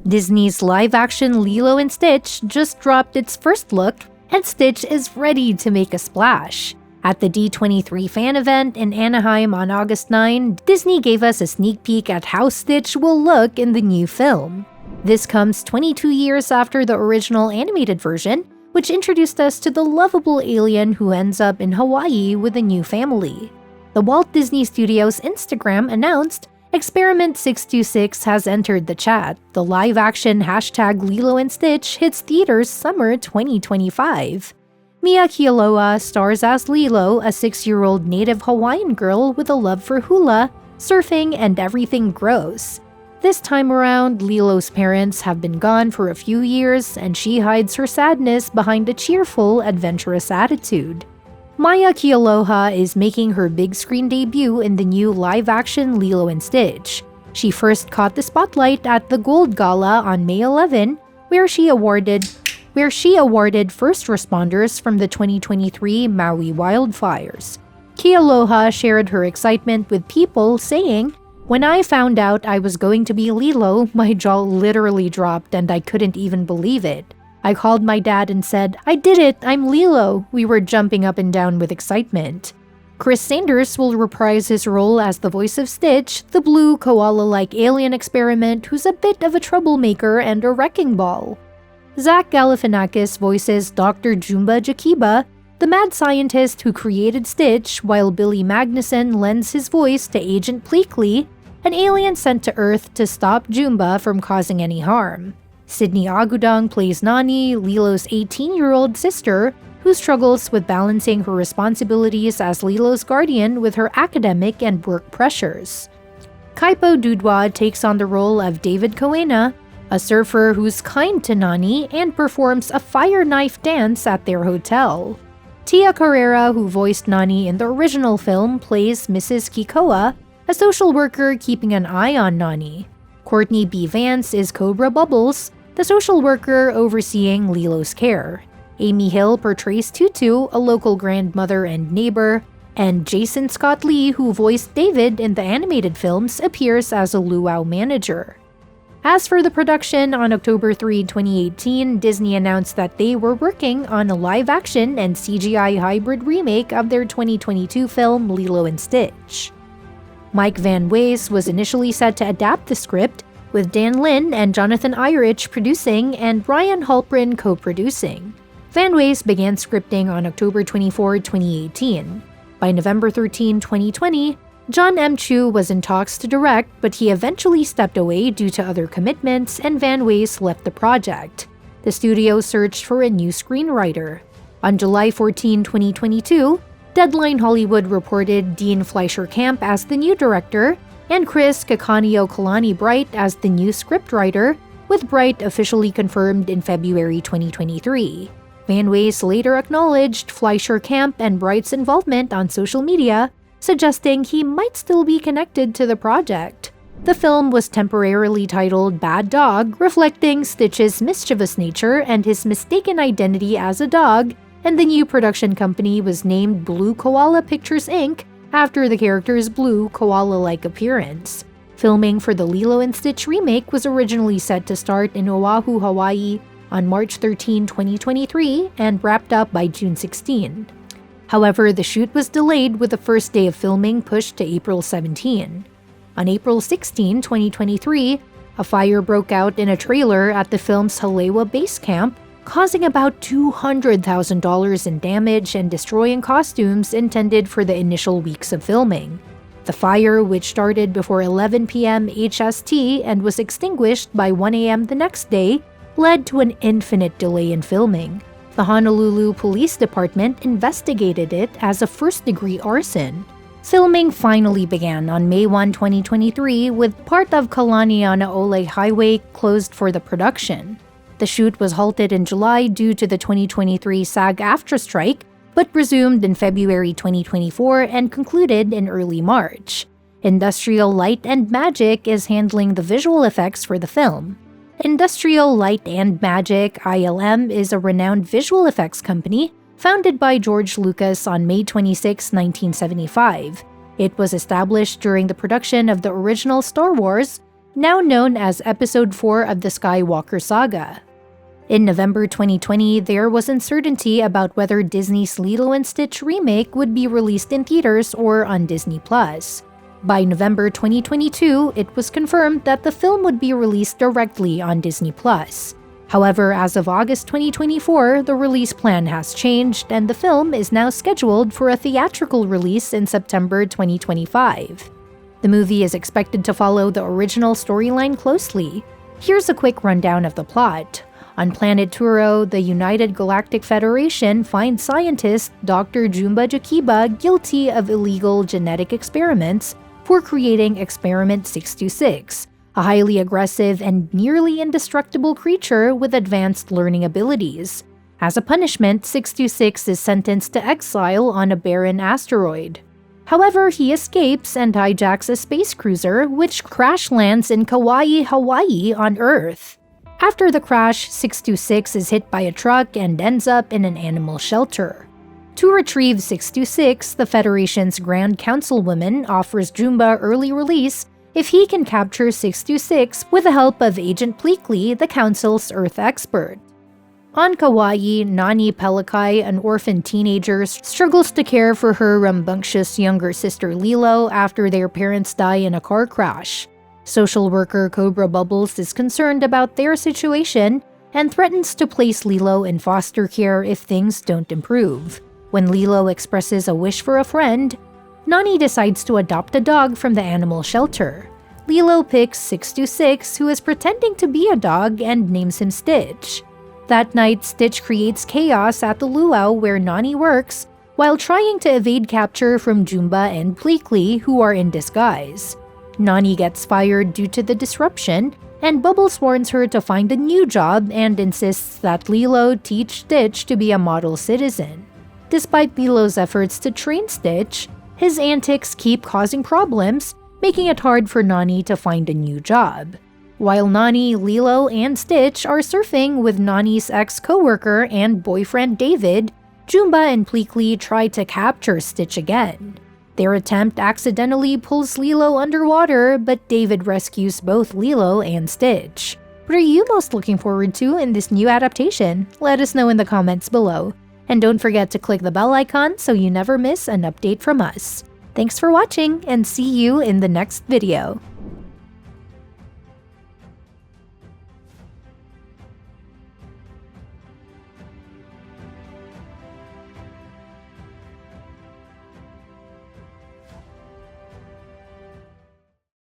Disney's live-action Lilo and Stitch just dropped its first look, and Stitch is ready to make a splash. At the D23 fan event in Anaheim on August 9, Disney gave us a sneak peek at how Stitch will look in the new film. This comes 22 years after the original animated version, which introduced us to the lovable alien who ends up in Hawaii with a new family. The Walt Disney Studios Instagram announced, Experiment 626 has entered the chat. The live-action hashtag Lilo and Stitch hits theaters summer 2025. Maia Kealoha stars as Lilo, a 6-year-old native Hawaiian girl with a love for hula, surfing, and everything gross. This time around, Lilo's parents have been gone for a few years, and she hides her sadness behind a cheerful, adventurous attitude. Maia Kealoha is making her big screen debut in the new live-action Lilo and Stitch. She first caught the spotlight at the Gold Gala on May 11, where she awarded first responders from the 2023 Maui wildfires. Kealoha shared her excitement with people, saying, "When I found out I was going to be Lilo, my jaw literally dropped and I couldn't even believe it. I called my dad and said, 'I did it, I'm Lilo.' We were jumping up and down with excitement." Chris Sanders will reprise his role as the voice of Stitch, the blue koala-like alien experiment who's a bit of a troublemaker and a wrecking ball. Zach Galifianakis voices Dr. Jumba Jakiba, the mad scientist who created Stitch, while Billy Magnussen lends his voice to Agent Pelekai, an alien sent to Earth to stop Jumba from causing any harm. Sydney Agudong plays Nani, Lilo's 18-year-old sister, who struggles with balancing her responsibilities as Lilo's guardian with her academic and work pressures. Kaipo Dudoit takes on the role of David Coena, a surfer who's kind to Nani and performs a fire knife dance at their hotel. Tia Carrere, who voiced Nani in the original film, plays Mrs. Kikoa, a social worker keeping an eye on Nani. Courtney B. Vance is Cobra Bubbles, the social worker overseeing Lilo's care. Amy Hill portrays Tutu, a local grandmother and neighbor, and Jason Scott Lee, who voiced David in the animated films, appears as a luau manager. As for the production, on October 3, 2018, Disney announced that they were working on a live-action and CGI hybrid remake of their 2022 film Lilo and Stitch. Mike Van Wees was initially set to adapt the script, with Dan Lin and Jonathan Eirich producing and Brian Halprin co-producing. Van Wees began scripting on October 24, 2018. By November 13, 2020, John M. Chu was in talks to direct, but he eventually stepped away due to other commitments, and Van Wees left the project. The studio searched for a new screenwriter. On July 14, 2022, Deadline Hollywood reported Dean Fleischer Camp as the new director and Chris Kekaniokalani Bright as the new scriptwriter, with Bright officially confirmed in February 2023. Van Wees later acknowledged Fleischer Camp and Bright's involvement on social media, suggesting he might still be connected to the project. The film was temporarily titled Bad Dog, reflecting Stitch's mischievous nature and his mistaken identity as a dog, and the new production company was named Blue Koala Pictures Inc. after the character's blue koala-like appearance. Filming for the Lilo and Stitch remake was originally set to start in Oahu, Hawaii on March 13, 2023 and wrapped up by June 16. However, the shoot was delayed with the first day of filming pushed to April 17. On April 16, 2023, a fire broke out in a trailer at the film's Halewa base camp, causing about $200,000 in damage and destroying costumes intended for the initial weeks of filming. The fire, which started before 11 p.m. HST and was extinguished by 1 a.m. the next day, led to an infinite delay in filming. The Honolulu Police Department investigated it as a first-degree arson. Filming finally began on May 1, 2023, with part of Kalanianaole Highway closed for the production. The shoot was halted in July due to the 2023 SAG-AFTRA strike, but resumed in February 2024 and concluded in early March. Industrial Light and Magic is handling the visual effects for the film. Industrial Light and Magic, ILM, is a renowned visual effects company founded by George Lucas on May 26, 1975. It was established during the production of the original Star Wars, now known as Episode 4 of the Skywalker Saga. In November 2020, there was uncertainty about whether Disney's Lilo & Stitch remake would be released in theaters or on Disney+. By November 2022, it was confirmed that the film would be released directly on Disney+. However, as of August 2024, the release plan has changed and the film is now scheduled for a theatrical release in September 2025. The movie is expected to follow the original storyline closely. Here's a quick rundown of the plot. On planet Turo, the United Galactic Federation finds scientist Dr. Jumba Jakiba guilty of illegal genetic experiments for creating Experiment 626, a highly aggressive and nearly indestructible creature with advanced learning abilities. As a punishment, 626 is sentenced to exile on a barren asteroid. However, he escapes and hijacks a space cruiser, which crash lands in Kauai, Hawaii on Earth. After the crash, 626 is hit by a truck and ends up in an animal shelter. To retrieve 626, the Federation's Grand Councilwoman offers Jumba early release if he can capture 626 with the help of Agent Pelekai, the Council's Earth expert. On Kauai, Nani Pelekai, an orphan teenager, struggles to care for her rambunctious younger sister Lilo after their parents die in a car crash. Social worker Cobra Bubbles is concerned about their situation and threatens to place Lilo in foster care if things don't improve. When Lilo expresses a wish for a friend, Nani decides to adopt a dog from the animal shelter. Lilo picks 626, who is pretending to be a dog, and names him Stitch. That night, Stitch creates chaos at the luau where Nani works, while trying to evade capture from Jumba and Pelekai, who are in disguise. Nani gets fired due to the disruption, and Bubbles warns her to find a new job and insists that Lilo teach Stitch to be a model citizen. Despite Lilo's efforts to train Stitch, his antics keep causing problems, making it hard for Nani to find a new job. While Nani, Lilo, and Stitch are surfing with Nani's ex-coworker and boyfriend David, Jumba and Pelekai try to capture Stitch again. Their attempt accidentally pulls Lilo underwater, but David rescues both Lilo and Stitch. What are you most looking forward to in this new adaptation? Let us know in the comments below. And don't forget to click the bell icon so you never miss an update from us. Thanks for watching, and see you in the next video.